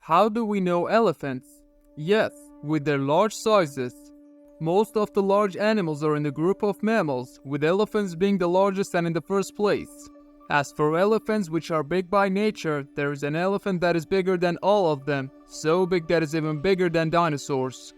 How do we know elephants? Yes, with their large sizes. Most of the large animals are in the group of mammals, with elephants being the largest and in the first place. As for elephants, which are big by nature, there is an elephant that is bigger than all of them, so big that is even bigger than dinosaurs.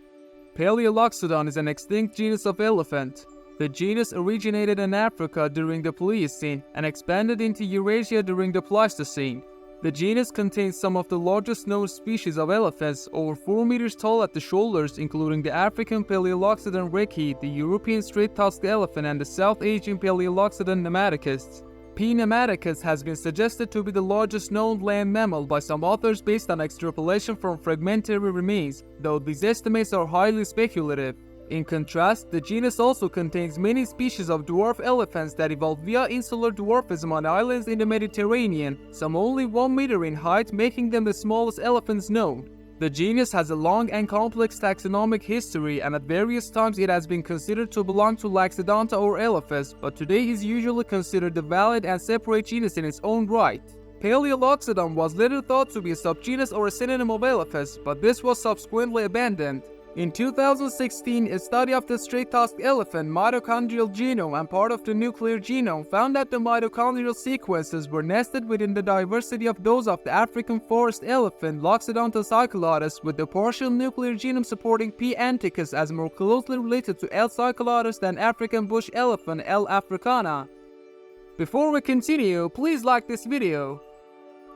Paleoloxodon is an extinct genus of elephant. The genus originated in Africa during the Pliocene and expanded into Eurasia during the Pleistocene. The genus contains some of the largest known species of elephants, over 4 meters tall at the shoulders, including the African Paleoloxodon reki, the European straight-tusked elephant, and the South Asian Paleoloxodon pneumaticus. P. pneumaticus has been suggested to be the largest known land mammal by some authors based on extrapolation from fragmentary remains, though these estimates are highly speculative. In contrast, the genus also contains many species of dwarf elephants that evolved via insular dwarfism on islands in the Mediterranean, some only 1 meter in height, making them the smallest elephants known. The genus has a long and complex taxonomic history, and at various times it has been considered to belong to Laxodonta or Elephas, but today is usually considered a valid and separate genus in its own right. Paleoloxodon was later thought to be a subgenus or a synonym of Elephas, but this was subsequently abandoned. In 2016, a study of the straight-tusked elephant mitochondrial genome and part of the nuclear genome found that the mitochondrial sequences were nested within the diversity of those of the African forest elephant Loxodonta cyclotis, with the partial nuclear genome supporting P. anticus as more closely related to L. cyclotis than African bush elephant L. africana. Before we continue, please like this video.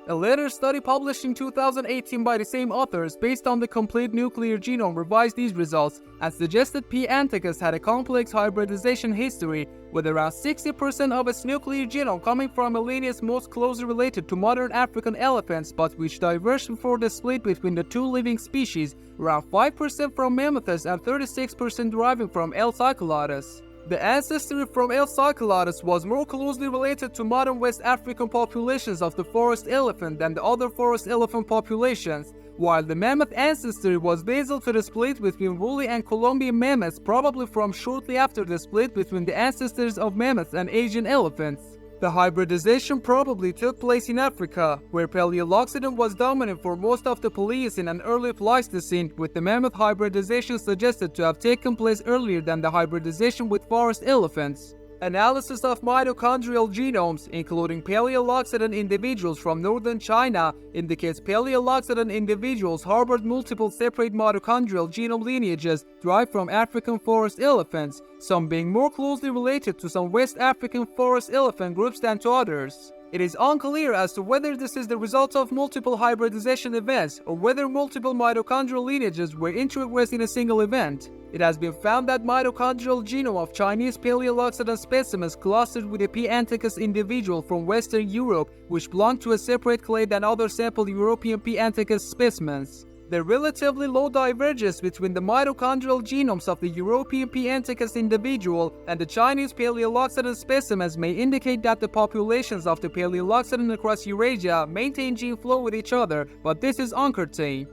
A later study published in 2018 by the same authors based on the complete nuclear genome revised these results and suggested P. anticus had a complex hybridization history, with around 60% of its nuclear genome coming from a lineage most closely related to modern African elephants, but which diverged before the split between the two living species, around 5% from Mammuthus and 36% deriving from L. cyclotis. The ancestry from L. cyclotis was more closely related to modern West African populations of the forest elephant than the other forest elephant populations, while the mammoth ancestry was basal to the split between woolly and Colombian mammoths, probably from shortly after the split between the ancestors of mammoths and Asian elephants. The hybridization probably took place in Africa, where Paleoloxodon was dominant for most of the Pliocene and early Pleistocene, with the mammoth hybridization suggested to have taken place earlier than the hybridization with forest elephants. Analysis of mitochondrial genomes, including Paleoloxodon individuals from northern China, indicates Paleoloxodon individuals harbored multiple separate mitochondrial genome lineages derived from African forest elephants, some being more closely related to some West African forest elephant groups than to others. It is unclear as to whether this is the result of multiple hybridization events or whether multiple mitochondrial lineages were integrated in a single event. It has been found that mitochondrial genome of Chinese Paleoloxodon specimens clustered with a P. anticus individual from Western Europe, which belonged to a separate clade than other sampled European P. anticus specimens. The relatively low divergence between the mitochondrial genomes of the European P. anticus individual and the Chinese Paleoloxodon specimens may indicate that the populations of the Paleoloxodon across Eurasia maintain gene flow with each other, but this is uncertain.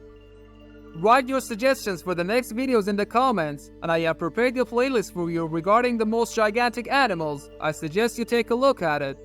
Write your suggestions for the next videos in the comments, and I have prepared a playlist for you regarding the most gigantic animals. I suggest you take a look at it.